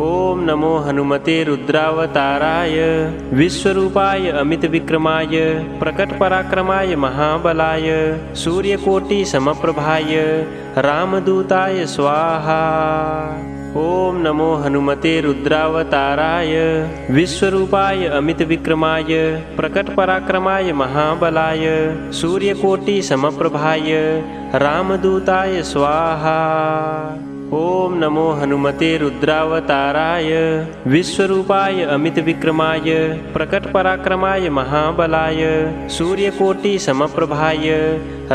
ओम नमो हनुमते रुद्रावताराय विश्वरूपाय अमित विक्रमाय प्रकट पराक्रमाय महाबलाय सूर्यकोटि समप्रभाय रामदूताय स्वाहा। ओम नमो हनुमते रुद्रावताराय विश्वरूपाय अमित विक्रमाय प्रकट पराक्रमाय महाबलाय सूर्यकोटि समप्रभाय रामदूताय स्वाहा। ओम नमो हनुमते रुद्रावताराय विश्वरूपाय अमित विक्रमाय प्रकट पराक्रमाय महाबलाय सूर्यकोटि समप्रभाय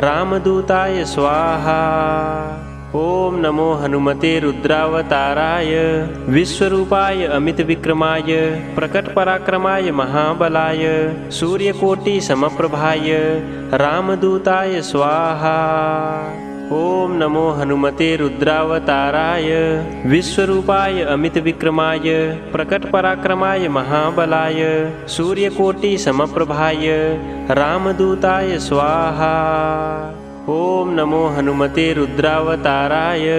रामदूताय स्वाहा। ओम नमो हनुमते रुद्रावताराय विश्वरूपाय अमित विक्रमाय प्रकट पराक्रमाय महाबलाय सूर्यकोटि समप्रभाय रामदूताय स्वाहा। ओम नमो हनुमते रुद्रावताराय विश्वरूपाय अमित विक्रमाय प्रकट पराक्रमाय महाबलाय सूर्यकोटि समप्रभाय रामदूताय स्वाहा। ओम नमो हनुमते रुद्रावताराय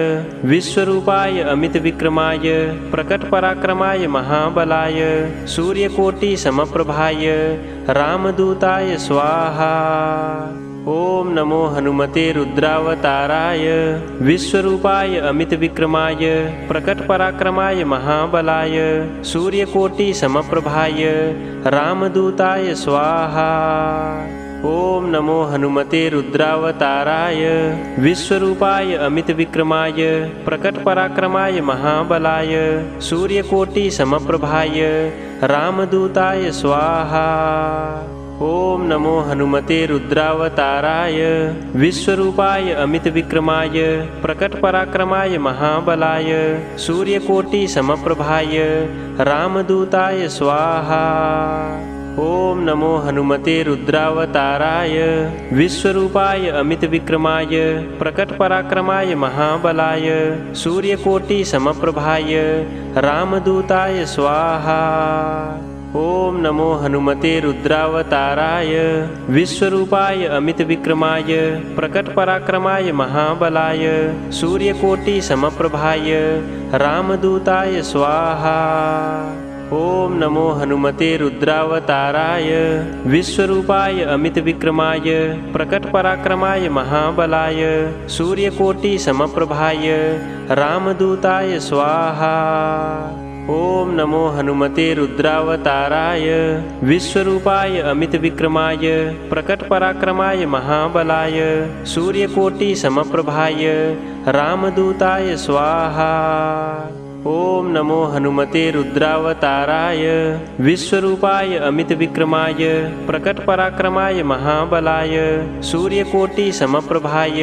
विश्वरूपाय अमित विक्रमाय प्रकट पराक्रमाय महाबलाय सूर्यकोटि समप्रभाय रामदूताय स्वाहा। ओम नमो हनुमते रुद्रावताराय विश्वरूपाय अमित विक्रमाय प्रकट पराक्रमाय महाबलाय सूर्यकोटि समप्रभाय रामदूताय स्वाहा। ओम नमो हनुमते रुद्रावताराय विश्वरूपाय अमित विक्रमाय प्रकट पराक्रमाय महाबलाय सूर्यकोटि समप्रभाय रामदूताय स्वाहा। ओम नमो हनुमते रुद्रावताराय विश्वरूपाय अमित विक्रमाय प्रकट पराक्रमाय महाबलाय सूर्यकोटि समप्रभाय रामदूताय स्वाहा। ओम नमो हनुमते रुद्रावताराय विश्वरूपाय अमित विक्रमाय प्रकट पराक्रमाय महाबलाय सूर्यकोटि समप्रभाय रामदूताय स्वाहा। ओम नमो हनुमते रुद्रावताराय विश्वरूपाय अमित विक्रमाय प्रकट पराक्रमाय महाबलाय सूर्यकोटि समप्रभाय रामदूताय स्वाहा। ओम नमो हनुमते रुद्रावताराय विश्वरूपाय अमित विक्रमाय प्रकट पराक्रमाय महाबलाय सूर्यकोटि समप्रभाय रामदूताय स्वाहा। ओम नमो हनुमते रुद्रावताराय विश्वरूपाय अमित विक्रमाय प्रकट पराक्रमाय महाबलाय सूर्यकोटि समप्रभाय रामदूताय स्वाहा। ओम नमो हनुमते रुद्रावताराय विश्वरूपाय अमित विक्रमाय प्रकट पराक्रमाय महाबलाय सूर्यकोटि समप्रभाय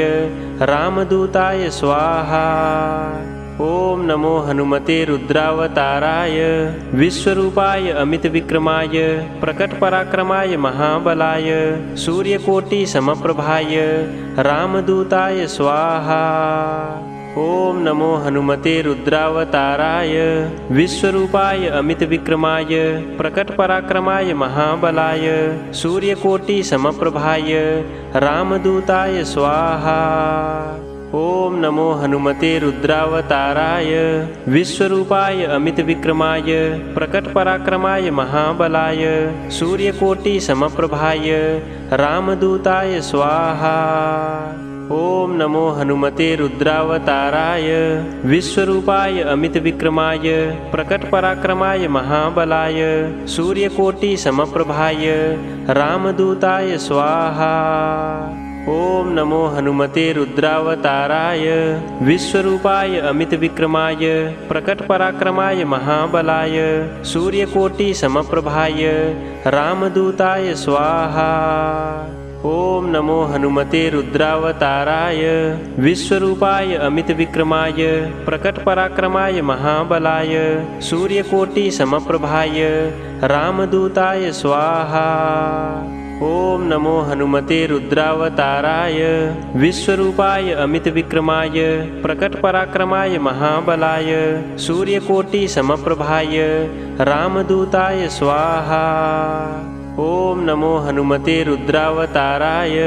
रामदूताय स्वाहा। ओम नमो हनुमते रुद्रावताराय विश्वरूपाय अमित विक्रमाय प्रकट पराक्रमाय महाबलाय सूर्यकोटि समप्रभाय रामदूताय स्वाहा। ओम नमो हनुमते रुद्रावताराय विश्वरूपाय अमित विक्रमाय प्रकट पराक्रमाय महाबलाय सूर्यकोटि समप्रभाय रामदूताय स्वाहा। ओम नमो हनुमते रुद्रावताराय विश्वरूपाय अमित विक्रमाय प्रकट पराक्रमाय महाबलाय सूर्यकोटि समप्रभाय रामदूताय स्वाहा। ओम नमो हनुमते रुद्रावताराय विश्वरूपाय अमित विक्रमाय प्रकट पराक्रमाय महाबलाय सूर्यकोटि समप्रभाय रामदूताय स्वाहा। ओम नमो हनुमते रुद्रावताराय विश्वरूपाय अमित विक्रमाय प्रकट पराक्रमाय महाबलाय सूर्यकोटि समप्रभाय रामदूताय स्वाहा। ओम नमो हनुमते रुद्रावताराय विश्वरूपाय अमित विक्रमाय प्रकट पराक्रमाय महाबलाय सूर्यकोटि समप्रभाय रामदूताय स्वाहा। ओम नमो हनुमते रुद्रावताराय विश्वरूपाय अमित विक्रमाय प्रकट पराक्रमाय महाबलाय सूर्यकोटि समप्रभाय रामदूताय स्वाहा। ओम नमो हनुमते रुद्रावताराय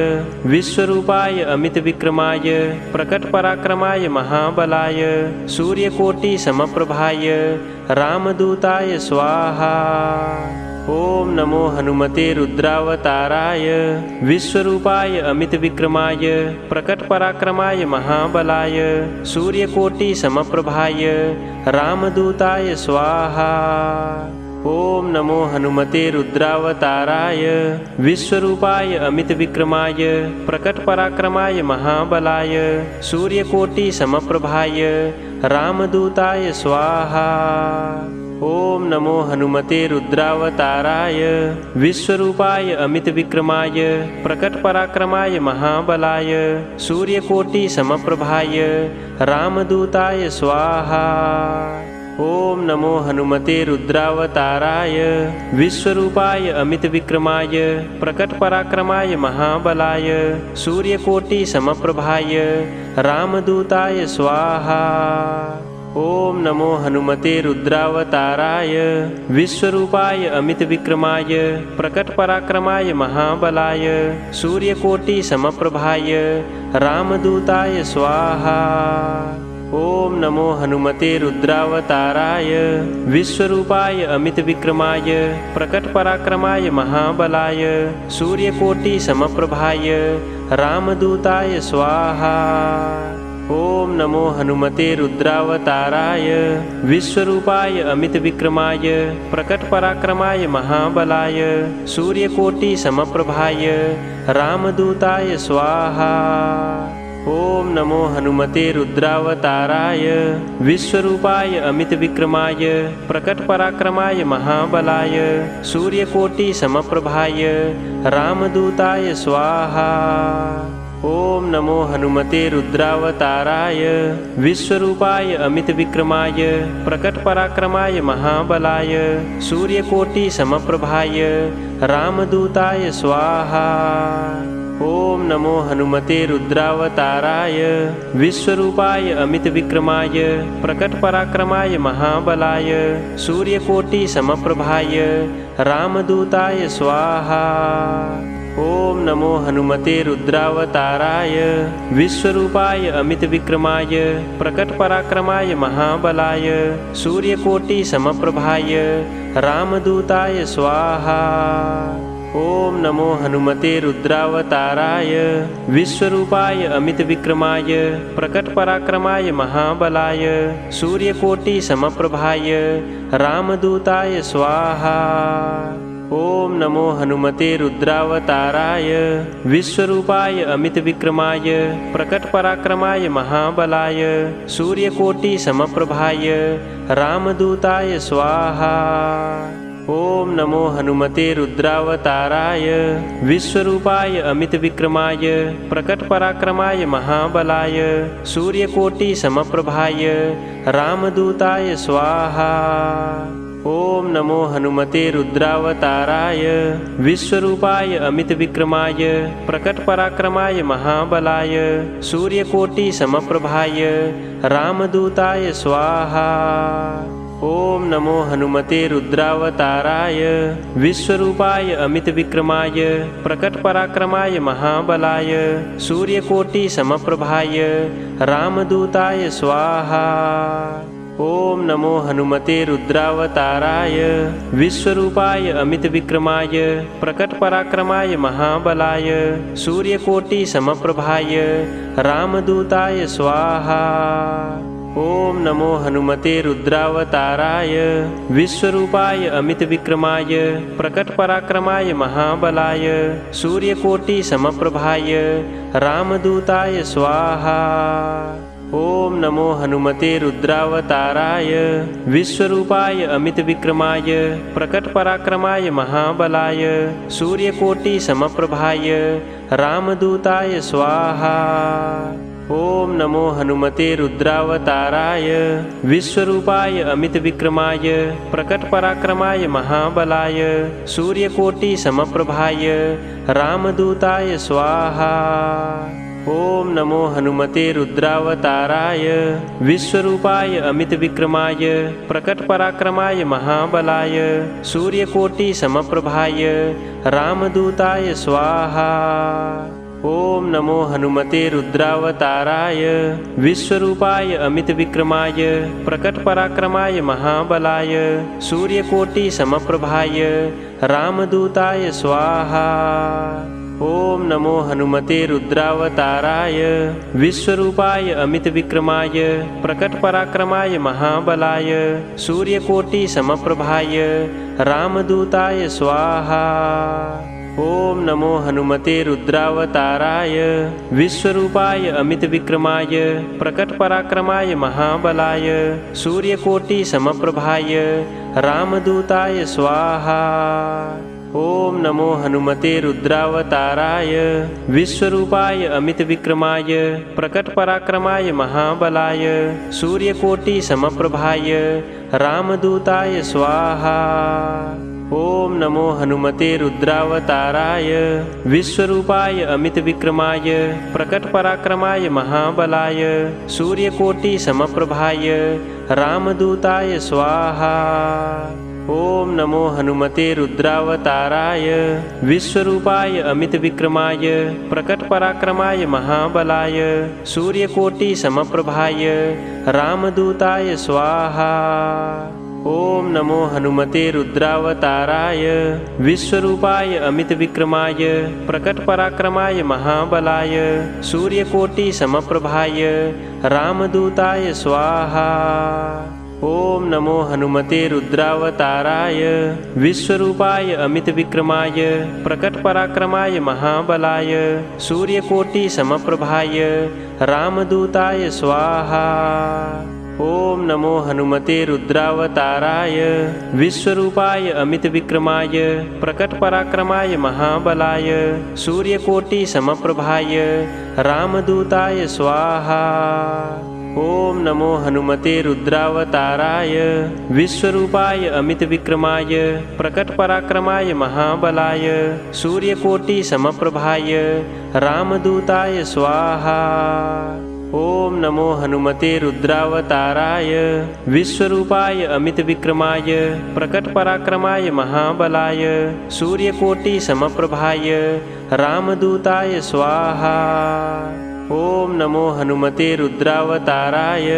विश्वरूपाय अमितविक्रमाय प्रकटपराक्रमाय महाबलाय सूर्यकोटि समप्रभाय रामदूताय स्वाहा। ओम नमो हनुमते रुद्रावताराय विश्वरूपाय अमितविक्रमाय प्रकटपराक्रमाय महाबलाय सूर्यकोटि समप्रभाय रामदूताय स्वाहा। ओम नमो हनुमते रुद्रावताराय विश्वरूपाय अमितविक्रमाय प्रकटपराक्रमाय महाबलाय सूर्यकोटि समप्रभाय रामदूताय स्वाहा। ओम नमो हनुमते रुद्रावताराय विश्वरूपाय अमितविक्रमाय प्रकटपराक्रमाय महाबलाय सूर्यकोटि समप्रभाय रामदूताय स्वाहा। ओम नमो हनुमते रुद्रावताराय विश्वरूपाय अमितविक्रमाय प्रकटपराक्रमाय महाबलाय सूर्यकोटि समप्रभाय रामदूताय स्वाहा। ओम नमो हनुमते रुद्रावताराय विश्वरूपाय अमितविक्रमाय प्रकटपराक्रमाय महाबलाय सूर्यकोटि समप्रभाय रामदूताय स्वाहा। ओम नमो हनुमते रुद्रावताराय विश्वरूपाय अमितविक्रमाय प्रकटपराक्रमाय महाबलाय सूर्यकोटि समप्रभाय रामदूताय स्वाहा। ओम नमो हनुमते रुद्रावताराय विश्वरूपाय अमितविक्रमाय प्रकटपराक्रमाय महाबलाय सूर्यकोटि समप्रभाय रामदूताय स्वाहा। ओम नमो हनुमते रुद्रावताराय विश्वरूपाय अमितविक्रमाय प्रकटपराक्रमाय महाबलाय सूर्यकोटि समप्रभाय रामदूताय स्वाहा। ओम नमो हनुमते रुद्रावताराय विश्वरूपाय अमितविक्रमाय प्रकटपराक्रमाय महाबलाय सूर्यकोटि समप्रभाय रामदूताय स्वाहा। ओम नमो हनुमते रुद्रावताराय विश्वरूपाय अमितविक्रमाय प्रकटपराक्रमाय महाबलाय सूर्यकोटि समप्रभाय रामदूताय स्वाहा। ओम नमो हनुमते रुद्रावताराय विश्वरूपाय अमितविक्रमाय प्रकटपराक्रमाय महाबलाय सूर्यकोटि समप्रभाय रामदूताय स्वाहा। ओम नमो हनुमते रुद्रावताराय विश्वरूपाय अमितविक्रमाय प्रकटपराक्रमाय महाबलाय सूर्यकोटि समप्रभाय रामदूताय स्वाहा। ओम नमो हनुमते रुद्रावताराय विश्वरूपाय अमितविक्रमाय प्रकटपराक्रमाय महाबलाय सूर्यकोटि समप्रभाय रामदूताय स्वाहा। ओम नमो हनुमते रुद्रावताराय विश्वरूपाय अमितविक्रमाय प्रकटपराक्रमाय महाबलाय सूर्यकोटि समप्रभाय रामदूताय स्वाहा। ओम नमो हनुमते रुद्रावताराय विश्वरूपाय अमितविक्रमाय प्रकटपराक्रमाय महाबलाय सूर्यकोटि समप्रभाय रामदूताय स्वाहा। ओम नमो हनुमते रुद्रावताराय विश्वरूपाय अमितविक्रमाय प्रकटपराक्रमाय महाबलाय सूर्यकोटि समप्रभाय रामदूताय स्वाहा। ओम नमो हनुमते रुद्रावताराय विश्वरूपाय अमितविक्रमाय प्रकटपराक्रमाय महाबलाय सूर्यकोटि समप्रभाय रामदूताय स्वाहा। ओम नमो हनुमते रुद्रावताराय विश्वरूपाय अमितविक्रमाय प्रकटपराक्रमाय महाबलाय सूर्यकोटि समप्रभाय रामदूताय स्वाहा। ओम नमो हनुमते रुद्रावताराय विश्वरूपाय अमितविक्रमाय प्रकटपराक्रमाय महाबलाय सूर्यकोटि समप्रभाय रामदूताय स्वाहा। ओम नमो हनुमते रुद्रावताराय विश्वरूपाय अमितविक्रमाय प्रकटपराक्रमाय महाबलाय सूर्यकोटि समप्रभाय रामदूताय स्वाहा। ओम नमो हनुमते रुद्रावताराय विश्वरूपाय अमितविक्रमाय प्रकटपराक्रमाय महाबलाय सूर्यकोटि समप्रभाय रामदूताय स्वाहा। ओम नमो हनुमते रुद्रावताराय विश्वरूपाय अमितविक्रमाय प्रकटपराक्रमाय महाबलाय सूर्यकोटि समप्रभाय रामदूताय स्वाहा। ओम नमो हनुमते रुद्रावताराय विश्वरूपाय अमितविक्रमाय प्रकटपराक्रमाय महाबलाय सूर्यकोटि समप्रभाय रामदूताय स्वाहा। ओम नमो हनुमते रुद्रावताराय विश्वरूपाय अमितविक्रमाय प्रकटपराक्रमाय महाबलाय सूर्यकोटि समप्रभाय रामदूताय स्वाहा। ओम नमो हनुमते रुद्रावताराय विश्वरूपाय अमितविक्रमाय प्रकटपराक्रमाय महाबलाय सूर्यकोटि समप्रभाय रामदूताय स्वाहा। ओम नमो हनुमते रुद्रावताराय विश्वरूपाय अमितविक्रमाय प्रकटपराक्रमाय महाबलाय सूर्यकोटि समप्रभाय रामदूताय स्वाहा। ओम नमो हनुमते रुद्रावताराय विश्वरूपाय अमितविक्रमाय प्रकटपराक्रमाय महाबलाय सूर्यकोटि समप्रभाय रामदूताय स्वाहा। ओम नमो हनुमते रुद्रावताराय विश्वरूपाय अमितविक्रमाय प्रकटपराक्रमाय महाबलाय सूर्यकोटि समप्रभाय रामदूताय स्वाहा। ओम नमो हनुमते रुद्रावताराय विश्वरूपाय अमितविक्रमाय प्रकटपराक्रमाय महाबलाय सूर्यकोटि समप्रभाय रामदूताय स्वाहा। ओम नमो हनुमते रुद्रावताराय विश्वरूपाय अमितविक्रमाय प्रकटपराक्रमाय महाबलाय सूर्यकोटि समप्रभाय रामदूताय स्वाहा। ओम नमो हनुमते रुद्रावताराय विश्वरूपाय अमितविक्रमाय प्रकटपराक्रमाय महाबलाय सूर्यकोटि समप्रभाय रामदूताय स्वाहा। ओम नमो हनुमते रुद्रावताराय विश्वरूपाय अमितविक्रमाय प्रकटपराक्रमाय महाबलाय सूर्यकोटि समप्रभाय रामदूताय स्वाहा। ओम नमो हनुमते रुद्रावताराय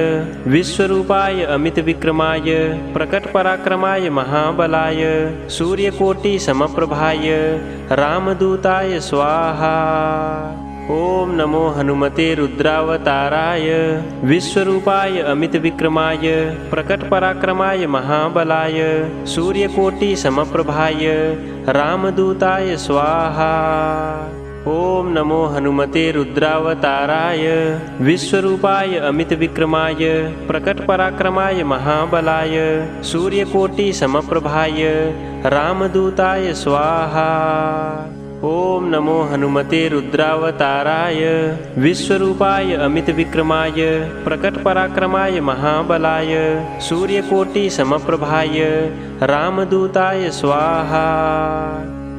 विश्वरूपाय अमितविक्रमाय प्रकटपराक्रमाय महाबलाय सूर्यकोटि समप्रभाय रामदूताय स्वाहा। ओम नमो हनुमते रुद्रावताराय विश्वरूपाय अमितविक्रमाय प्रकटपराक्रमाय महाबलाय सूर्यकोटि समप्रभाय रामदूताय स्वाहा। ओम नमो हनुमते रुद्रावताराय विश्वरूपाय अमितविक्रमाय प्रकटपराक्रमाय महाबलाय सूर्यकोटि समप्रभाय रामदूताय स्वाहा। ओम नमो हनुमते रुद्रावताराय विश्वरूपाय अमितविक्रमाय प्रकटपराक्रमाय महाबलाय सूर्यकोटि समप्रभाय रामदूताय स्वाहा।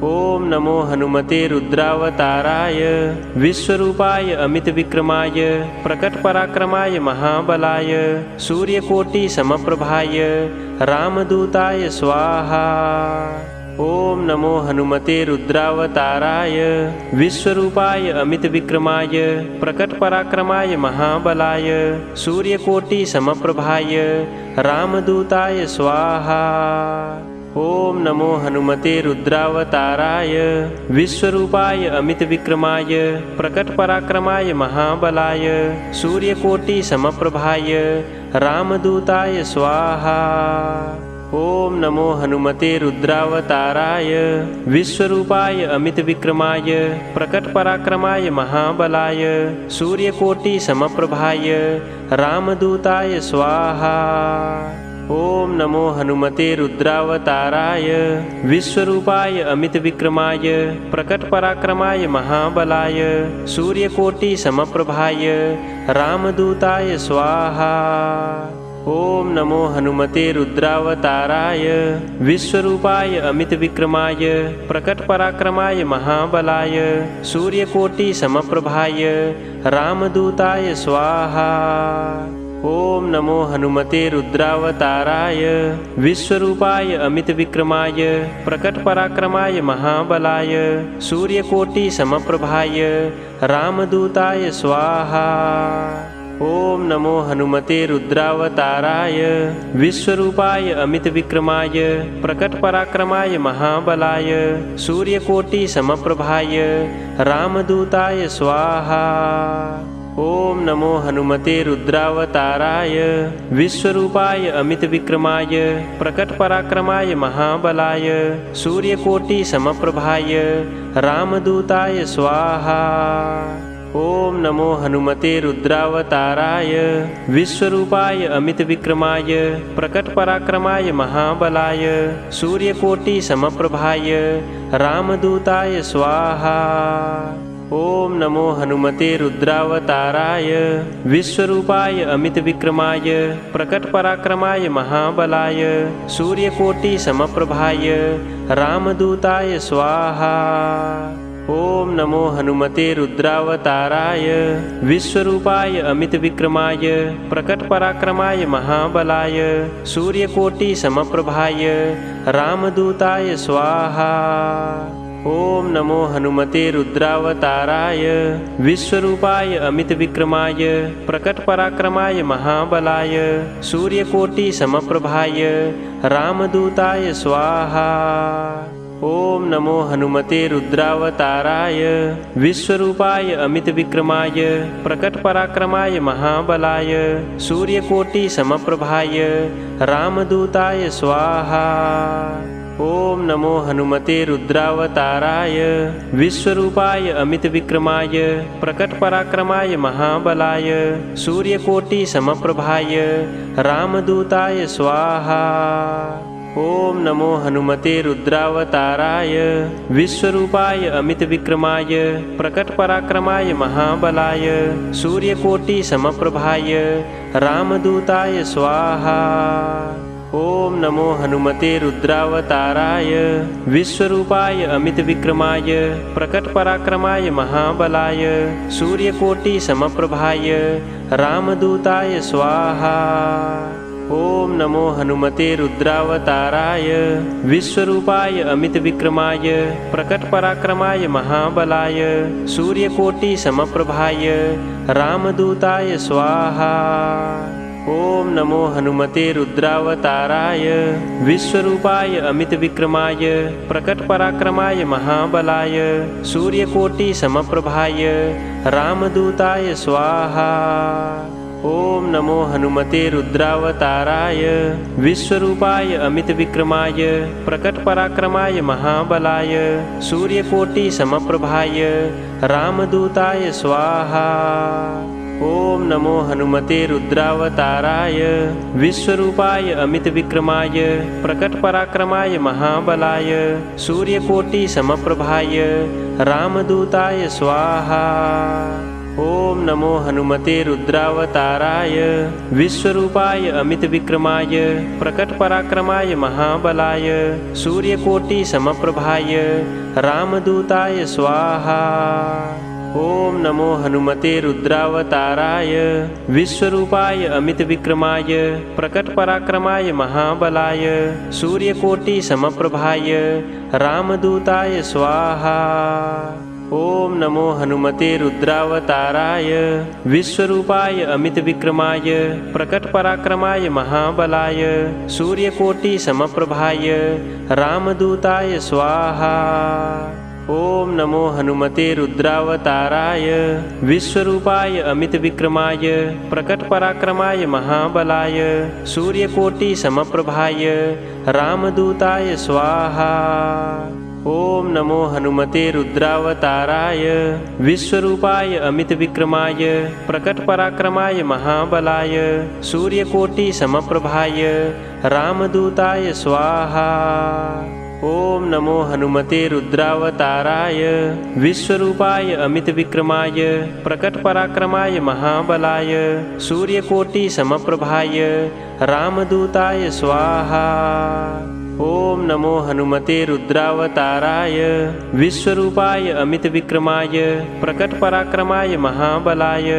ओम नमो हनुमते रुद्रावताराय विश्वरूपाय अमितविक्रमाय प्रकटपराक्रमाय महाबलाय सूर्यकोटि समप्रभाय रामदूताय स्वाहा। ओम नमो हनुमते रुद्रावताराय विश्वरूपाय अमितविक्रमाय प्रकटपराक्रमाय महाबलाय सूर्यकोटि समप्रभाय रामदूताय स्वाहा। ओम नमो हनुमते रुद्रावताराय विश्वरूपाय अमितविक्रमाय प्रकटपराक्रमाय महाबलाय सूर्यकोटि समप्रभाय रामदूताय स्वाहा। ओम नमो हनुमते रुद्रावताराय विश्वरूपाय अमितविक्रमाय प्रकटपराक्रमाय महाबलाय सूर्यकोटि समप्रभाय रामदूताय स्वाहा। ओम नमो हनुमते रुद्रावताराय विश्वरूपाय अमितविक्रमाय प्रकटपराक्रमाय महाबलाय सूर्यकोटि समप्रभाय रामदूताय स्वाहा। ओम नमो हनुमते रुद्रावताराय विश्वरूपाय अमितविक्रमाय प्रकटपराक्रमाय महाबलाय सूर्यकोटि समप्रभाय रामदूताय स्वाहा। ओम नमो हनुमते रुद्रावताराय विश्वरूपाय अमितविक्रमाय प्रकटपराक्रमाय महाबलाय सूर्यकोटि समप्रभाय रामदूताय स्वाहा। ओम नमो हनुमते रुद्रावताराय विश्वरूपाय अमितविक्रमाय प्रकटपराक्रमाय महाबलाय सूर्यकोटि समप्रभाय रामदूताय स्वाहा। ओम नमो हनुमते रुद्रावताराय विश्वरूपाय अमितविक्रमाय प्रकटपराक्रमाय महाबलाय सूर्यकोटि समप्रभाय रामदूताय स्वाहा। ओम नमो हनुमते रुद्रावताराय विश्वरूपाय अमितविक्रमाय प्रकटपराक्रमाय महाबलाय सूर्यकोटि समप्रभाय रामदूताय स्वाहा। ओम नमो हनुमते रुद्रावताराय विश्वरूपाय अमितविक्रमाय प्रकटपराक्रमाय महाबलाय सूर्यकोटि समप्रभाय रामदूताय स्वाहा। ओम नमो हनुमते रुद्रावताराय विश्वरूपाय अमितविक्रमाय प्रकटपराक्रमाय महाबलाय सूर्यकोटि समप्रभाय रामदूताय स्वाहा। ओम नमो हनुमते रुद्रावताराय विश्वरूपाय अमितविक्रमाय प्रकटपराक्रमाय महाबलाय सूर्यकोटि समप्रभाय रामदूताय स्वाहा। ओम नमो हनुमते रुद्रावताराय विश्वरूपाय अमितविक्रमाय प्रकटपराक्रमाय महाबलाय सूर्यकोटि समप्रभाय रामदूताय स्वाहा। ओम नमो हनुमते रुद्रावताराय विश्वरूपाय अमितविक्रमाय प्रकटपराक्रमाय महाबलाय सूर्यकोटि समप्रभाय रामदूताय स्वाहा। ओम नमो हनुमते रुद्रावताराय विश्वरूपाय अमितविक्रमाय प्रकटपराक्रमाय महाबलाय सूर्यकोटि समप्रभाय रामदूताय स्वाहा। ओम नमो हनुमते रुद्रावताराय विश्वरूपाय अमितविक्रमाय प्रकटपराक्रमाय महाबलाय सूर्यकोटि समप्रभाय रामदूताय स्वाहा। ओम नमो हनुमते रुद्रावताराय विश्वरूपाय अमितविक्रमाय प्रकटपराक्रमाय महाबलाय सूर्यकोटि समप्रभाय रामदूताय स्वाहा। ओम नमो हनुमते रुद्रावताराय विश्वरूपाय अमितविक्रमाय प्रकटपराक्रमाय महाबलाय सूर्यकोटि समप्रभाय रामदूताय स्वाहा। ओम नमो हनुमते रुद्रावताराय विश्वरूपाय अमितविक्रमाय प्रकटपराक्रमाय महाबलाय सूर्यकोटि समप्रभाय रामदूताय स्वाहा। ओम नमो हनुमते रुद्रावताराय विश्वरूपाय अमितविक्रमाय प्रकटपराक्रमाय महाबलाय सूर्यकोटि समप्रभाय रामदूताय स्वाहा। ओम नमो हनुमते रुद्रावताराय विश्वरूपाय अमितविक्रमाय प्रकटपराक्रमाय महाबलाय सूर्यकोटि समप्रभाय रामदूताय स्वाहा। ओम नमो हनुमते रुद्रावताराय विश्वरूपाय अमितविक्रमाय प्रकटपराक्रमाय महाबलाय सूर्यकोटि समप्रभाय रामदूताय स्वाहा। ओम नमो हनुमते रुद्रावताराय विश्वरूपाय अमितविक्रमाय प्रकटपराक्रमाय महाबलाय सूर्यकोटि समप्रभाय रामदूताय स्वाहा। ओम नमो हनुमते रुद्रावताराय विश्वरूपाय अमितविक्रमाय प्रकटपराक्रमाय महाबलाय सूर्यकोटि समप्रभाय रामदूताय स्वाहा। ओम नमो हनुमते रुद्रावताराय विश्वरूपाय अमितविक्रमाय प्रकटपराक्रमाय महाबलाय सूर्यकोटि समप्रभाय रामदूताय स्वाहा। ओम नमो हनुमते रुद्रावताराय विश्वरूपाय अमितविक्रमाय प्रकटपराक्रमाय महाबलाय सूर्यकोटि समप्रभाय रामदूताय स्वाहा। ओम नमो हनुमते रुद्रावताराय विश्वरूपाय अमितविक्रमाय प्रकटपराक्रमाय महाबलाय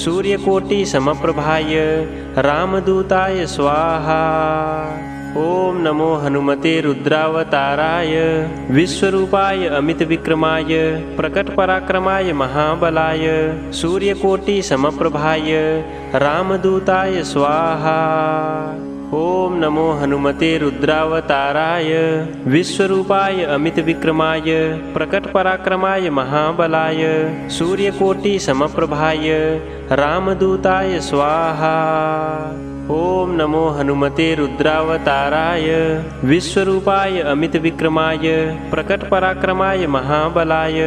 सूर्यकोटि समप्रभाय रामदूताय स्वाहा। ओम नमो हनुमते रुद्रावताराय विश्वरूपाय अमितविक्रमाय प्रकटपराक्रमाय महाबलाय सूर्यकोटि समप्रभाय रामदूताय स्वाहा। ओम नमो हनुमते रुद्रावताराय विश्वरूपाय अमितविक्रमाय प्रकटपराक्रमाय महाबलाय सूर्यकोटि समप्रभाय रामदूताय स्वाहा। ओम नमो हनुमते रुद्रावताराय विश्वरूपाय अमितविक्रमाय प्रकटपराक्रमाय महाबलाय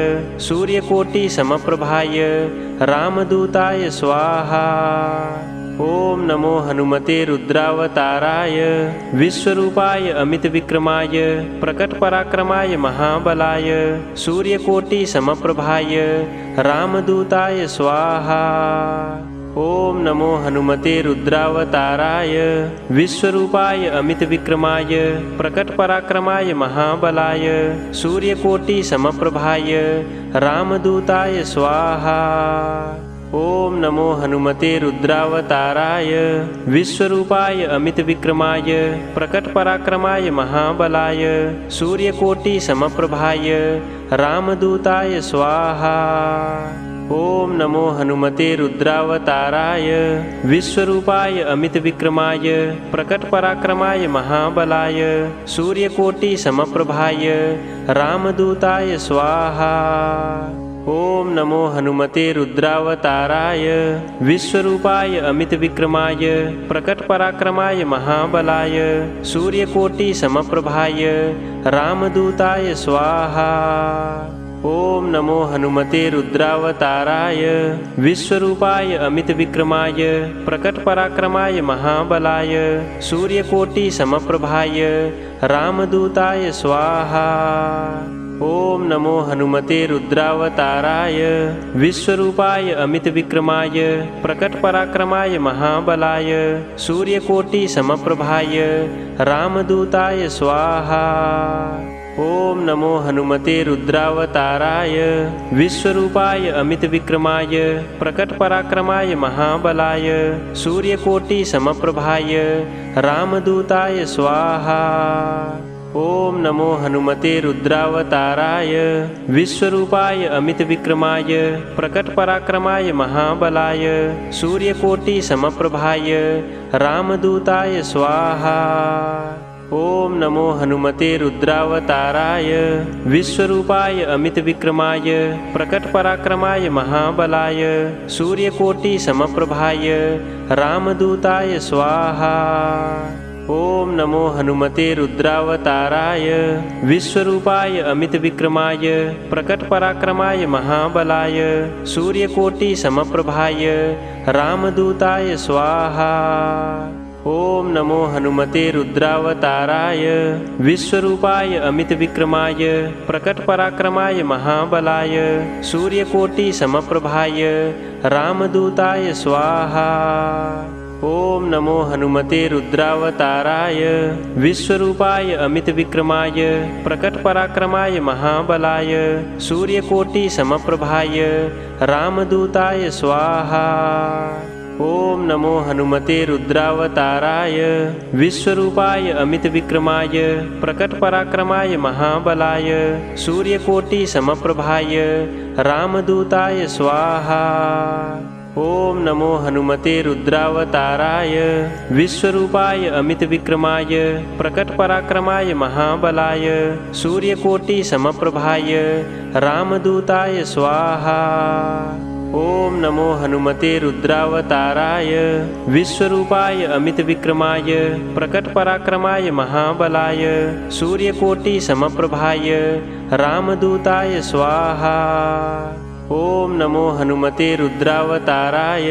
सूर्यकोटि समप्रभाय रामदूताय स्वाहा। ओम नमो हनुमते रुद्रावताराय विश्वरूपाय अमितविक्रमाय प्रकटपराक्रमाय महाबलाय सूर्यकोटि समप्रभाय रामदूताय स्वाहा। ओम नमो हनुमते रुद्रावताराय विश्वरूपाय अमितविक्रमाय प्रकटपराक्रमाय महाबलाय सूर्यकोटि समप्रभाय रामदूताय स्वाहा। ओम नमो हनुमते रुद्रावताराय विश्वरूपाय अमितविक्रमाय प्रकटपराक्रमाय महाबलाय सूर्यकोटि समप्रभाय रामदूताय स्वाहा। ओम नमो हनुमते रुद्रावताराय विश्वरूपाय अमितविक्रमाय प्रकटपराक्रमाय महाबलाय सूर्यकोटि समप्रभाय रामदूताय स्वाहा। ओम नमो हनुमते रुद्रावताराय विश्वरूपाय अमितविक्रमाय प्रकटपराक्रमाय महाबलाय सूर्यकोटि समप्रभाय रामदूताय स्वाहा। ओम नमो हनुमते रुद्रावताराय विश्वरूपाय अमितविक्रमाय प्रकटपराक्रमाय महाबलाय सूर्यकोटि समप्रभाय रामदूताय स्वाहा। ओम नमो हनुमते रुद्रावताराय विश्वरूपाय अमितविक्रमाय प्रकटपराक्रमाय महाबलाय सूर्यकोटि समप्रभाय रामदूताय स्वाहा। ओम नमो हनुमते रुद्रावताराय विश्वरूपाय अमितविक्रमाय प्रकटपराक्रमाय महाबलाय सूर्यकोटि समप्रभाय रामदूताय स्वाहा। ओम नमो हनुमते रुद्रावताराय विश्वरूपाय अमितविक्रमाय प्रकटपराक्रमाय महाबलाय सूर्यकोटि समप्रभाय रामदूताय स्वाहा। ओम नमो हनुमते रुद्रावताराय विश्वरूपाय अमितविक्रमाय प्रकटपराक्रमाय महाबलाय सूर्यकोटि समप्रभाय रामदूताय स्वाहा। ओम नमो हनुमते रुद्रावताराय विश्वरूपाय अमितविक्रमाय प्रकटपराक्रमाय महाबलाय सूर्यकोटि समप्रभाय रामदूताय स्वाहा। ओम नमो हनुमते रुद्रावताराय विश्वरूपाय अमितविक्रमाय प्रकटपराक्रमाय महाबलाय सूर्यकोटि समप्रभाय रामदूताय स्वाहा। ओम नमो हनुमते रुद्रावताराय विश्वरूपाय अमितविक्रमाय प्रकटपराक्रमाय महाबलाय सूर्यकोटि समप्रभाय रामदूताय स्वाहा। ओम नमो हनुमते रुद्रावताराय विश्वरूपाय अमितविक्रमाय प्रकटपराक्रमाय महाबलाय सूर्यकोटि समप्रभाय रामदूताय स्वाहा। ओम नमो हनुमते रुद्रावताराय विश्वरूपाय अमितविक्रमाय प्रकटपराक्रमाय महाबलाय सूर्यकोटि समप्रभाय रामदूताय स्वाहा। ओम नमो हनुमते रुद्रावताराय विश्वरूपाय अमितविक्रमाय प्रकटपराक्रमाय महाबलाय सूर्यकोटि समप्रभाय रामदूताय स्वाहा। ओम नमो हनुमते रुद्रावताराय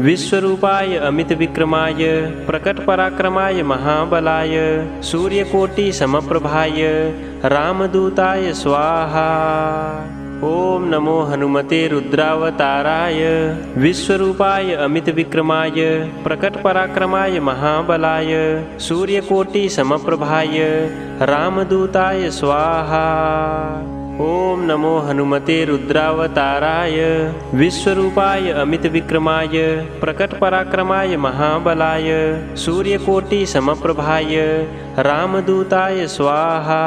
विश्वरूपाय अमितविक्रमाय प्रकटपराक्रमाय महाबलाय सूर्यकोटि समप्रभाय रामदूताय स्वाहा। ओम नमो हनुमते रुद्रावताराय विश्वरूपाय अमितविक्रमाय प्रकटपराक्रमाय महाबलाय सूर्यकोटि समप्रभाय रामदूताय स्वाहा। ओम नमो हनुमते रुद्रावताराय विश्वरूपाय अमितविक्रमाय प्रकटपराक्रमाय महाबलाय सूर्यकोटि समप्रभाय रामदूताय स्वाहा।